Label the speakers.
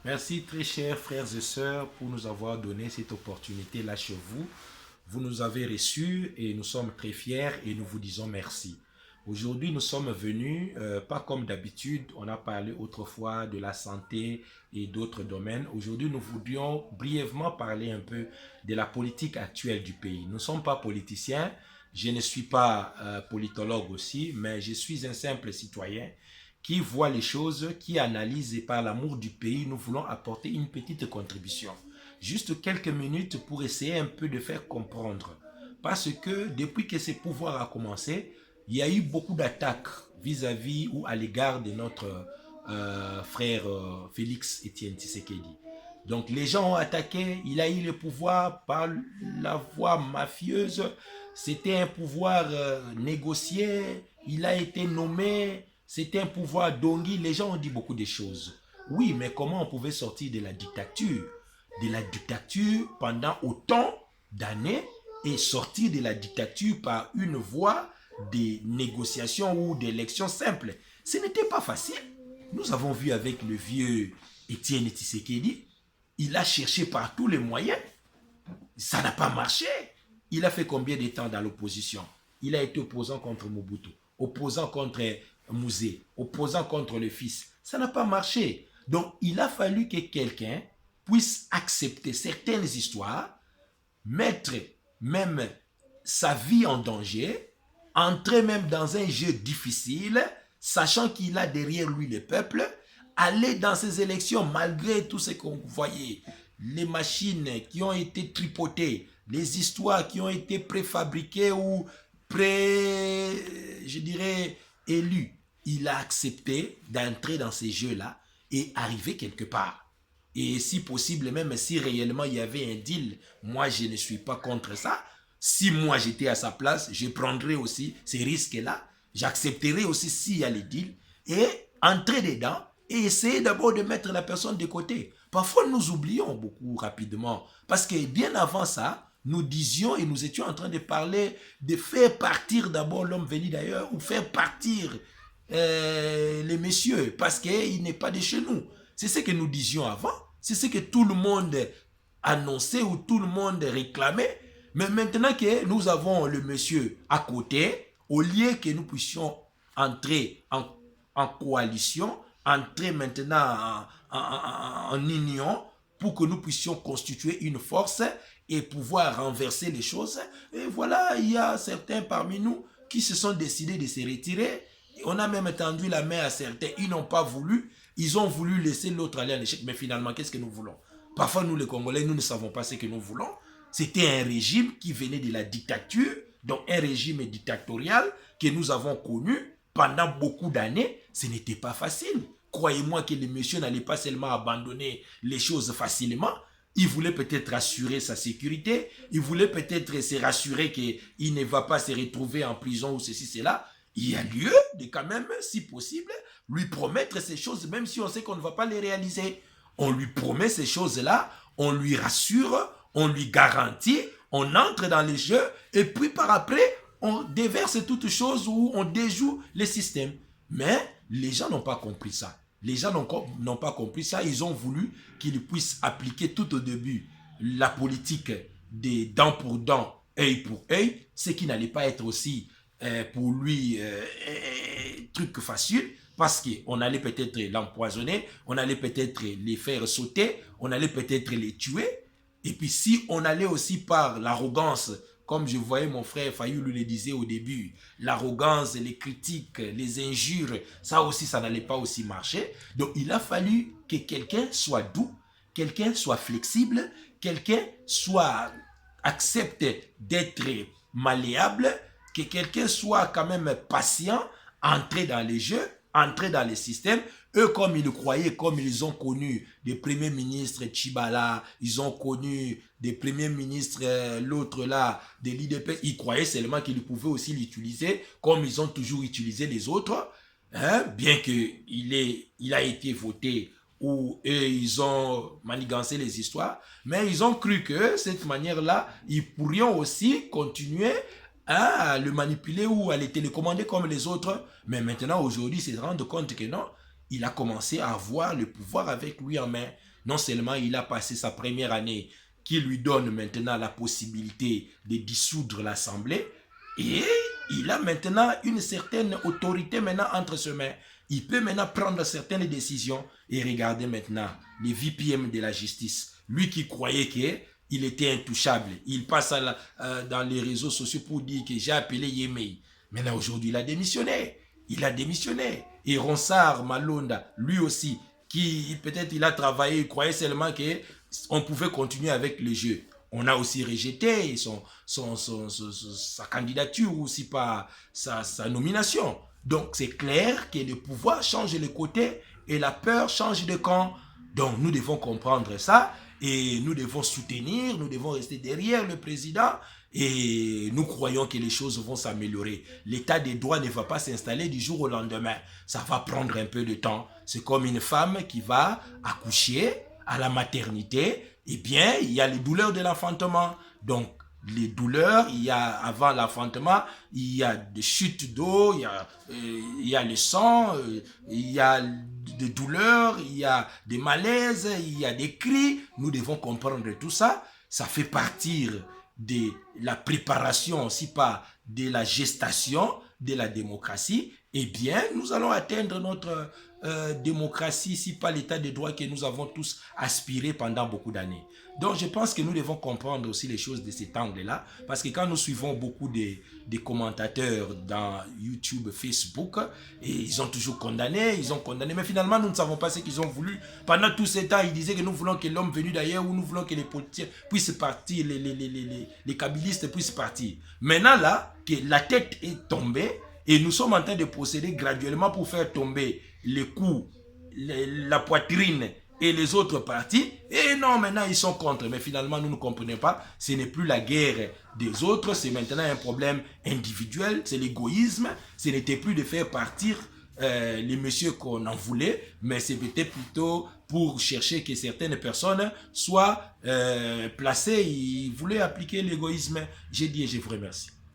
Speaker 1: Merci très chers frères et sœurs pour nous avoir donné cette opportunité-là chez vous. Vous nous avez reçus et nous sommes très fiers et nous vous disons merci. Aujourd'hui, nous sommes venus, pas comme d'habitude, on a parlé autrefois de la santé et d'autres domaines. Aujourd'hui, nous voudrions brièvement parler un peu de la politique actuelle du pays. Nous ne sommes pas politiciens, je ne suis pas politologue aussi, mais je suis un simple citoyen qui voit les choses, qui analyse et par l'amour du pays, nous voulons apporter une petite contribution. Juste quelques minutes pour essayer un peu de faire comprendre. Parce que depuis que ce pouvoir a commencé, il y a eu beaucoup d'attaques vis-à-vis ou à l'égard de notre frère Félix Etienne Tshisekedi. Donc les gens ont attaqué, il a eu le pouvoir par la voie mafieuse, c'était un pouvoir négocié, il a été nommé, c'était un pouvoir d'Ongui, les gens ont dit beaucoup de choses. Oui, mais comment on pouvait sortir de la dictature? De la dictature pendant autant d'années et sortir de la dictature par une voie de négociation ou d'élection simple. Ce n'était pas facile. Nous avons vu avec le vieux Etienne Tshisekedi, il a cherché par tous les moyens. Ça n'a pas marché. Il a fait combien de temps dans l'opposition? Il a été opposant contre Mobutu, opposant contre Mouzé, opposant contre le fils. Ça n'a pas marché. Donc, il a fallu que quelqu'un puisse accepter certaines histoires, mettre même sa vie en danger, entrer même dans un jeu difficile, sachant qu'il a derrière lui le peuple, aller dans ces élections malgré tout ce qu'on voyait, les machines qui ont été tripotées, les histoires qui ont été préfabriquées ou je dirais, élues. Il a accepté d'entrer dans ces jeux-là et arriver quelque part. Et si possible, même si réellement il y avait un deal, moi je ne suis pas contre ça. Si moi j'étais à sa place, je prendrais aussi ces risques-là. J'accepterais aussi s'il y a les deals et entrer dedans et essayer d'abord de mettre la personne de côté. Parfois nous oublions beaucoup rapidement parce que bien avant ça, nous disions et nous étions en train de parler de faire partir d'abord l'homme venu d'ailleurs ou faire partir les messieurs parce qu'il n'est pas de chez nous. C'est ce que nous disions avant. C'est ce que tout le monde annonçait ou tout le monde réclamait. Mais maintenant que nous avons le monsieur à côté, au lieu que nous puissions entrer en coalition, entrer maintenant en union pour que nous puissions constituer une force et pouvoir renverser les choses. Et voilà, il y a certains parmi nous qui se sont décidés de se retirer. On a même tendu la main à certains. Ils n'ont pas voulu. Ils ont voulu laisser l'autre aller en échec. Mais finalement, qu'est-ce que nous voulons? Parfois, nous les Congolais, nous ne savons pas ce que nous voulons. C'était un régime qui venait de la dictature, donc un régime dictatorial que nous avons connu pendant beaucoup d'années. Ce n'était pas facile. Croyez-moi que le monsieur n'allait pas seulement abandonner les choses facilement. Il voulait peut-être assurer sa sécurité. Il voulait peut-être se rassurer qu'il ne va pas se retrouver en prison ou ceci, cela. Il y a lieu de quand même, si possible, lui promettre ces choses, même si on sait qu'on ne va pas les réaliser. On lui promet ces choses-là, on lui rassure, on lui garantit, on entre dans les jeux, et puis par après, on déverse toutes choses ou on déjoue les systèmes. Mais les gens n'ont pas compris ça. Les gens n'ont pas compris ça. Ils ont voulu qu'ils puissent appliquer tout au début la politique des dents pour dents, œil pour œil, ce qui n'allait pas être aussi pour lui truc facile parce qu'on allait peut-être l'empoisonner, on allait peut-être les faire sauter, on allait peut-être les tuer. Et puis si on allait aussi par l'arrogance, comme je voyais mon frère Fayou le disait au début, l'arrogance, les critiques, les injures, ça aussi, ça n'allait pas aussi marcher. Donc il a fallu que quelqu'un soit doux, quelqu'un soit flexible, quelqu'un soit accepte d'être malléable, que quelqu'un soit quand même patient, entrer dans les jeux, entrer dans les systèmes. Eux, comme ils le croyaient, comme ils ont connu des premiers ministres Tchibala, ils ont connu des premiers ministres, l'autre là, de l'IDP, ils croyaient seulement qu'ils pouvaient aussi l'utiliser comme ils ont toujours utilisé les autres, hein, bien qu'il a été voté où eux, ils ont manigancé les histoires, mais ils ont cru que cette manière-là, ils pourraient aussi continuer à le manipuler ou à les télécommander comme les autres. Mais maintenant, aujourd'hui, c'est de rendre compte que non, il a commencé à avoir le pouvoir avec lui en main. Non seulement il a passé sa première année qui lui donne maintenant la possibilité de dissoudre l'Assemblée, et il a maintenant une certaine autorité maintenant entre ses mains. Il peut maintenant prendre certaines décisions et regarder maintenant les VPM de la justice. Lui qui croyait qu'il était intouchable, il passe dans les réseaux sociaux pour dire que j'ai appelé Yemei. Maintenant aujourd'hui il a démissionné. Il a démissionné. Et Ronsard Malonda, lui aussi, qui peut-être il a travaillé, il croyait seulement qu'on pouvait continuer avec le jeu. On a aussi rejeté sa candidature ou si pas sa nomination. Donc c'est clair que le pouvoir change de côté et la peur change de camp. Donc nous devons comprendre ça et nous devons soutenir, nous devons rester derrière le président et nous croyons que les choses vont s'améliorer. L'état des droits ne va pas s'installer du jour au lendemain. Ça va prendre un peu de temps. C'est comme une femme qui va accoucher à la maternité. Eh bien, il y a les douleurs de l'enfantement. Donc, les douleurs, il y a avant l'enfantement, il y a des chutes d'eau, il y a le sang, il y a des douleurs, il y a des malaises, il y a des cris. Nous devons comprendre tout ça. Ça fait partie de la préparation, aussi pas de la gestation de la démocratie. Eh bien, nous allons atteindre notre démocratie, si pas l'état de droit que nous avons tous aspiré pendant beaucoup d'années. Donc, je pense que nous devons comprendre aussi les choses de cet angle-là, parce que quand nous suivons beaucoup des commentateurs dans YouTube, Facebook, et ils ont toujours condamné, mais finalement, nous ne savons pas ce qu'ils ont voulu. Pendant tout ce temps, ils disaient que nous voulons que l'homme venu d'ailleurs, ou nous voulons que les politiciens puissent partir, les kabylistes puissent partir. Maintenant, là, que la tête est tombée, et nous sommes en train de procéder graduellement pour faire tomber les coups, la poitrine et les autres partis. Et non, maintenant ils sont contre. Mais finalement, nous ne comprenons pas. Ce n'est plus la guerre des autres. C'est maintenant un problème individuel. C'est l'égoïsme. Ce n'était plus de faire partir les messieurs qu'on en voulait. Mais c'était plutôt pour chercher que certaines personnes soient placées. Ils voulaient appliquer l'égoïsme. J'ai dit et je vous remercie.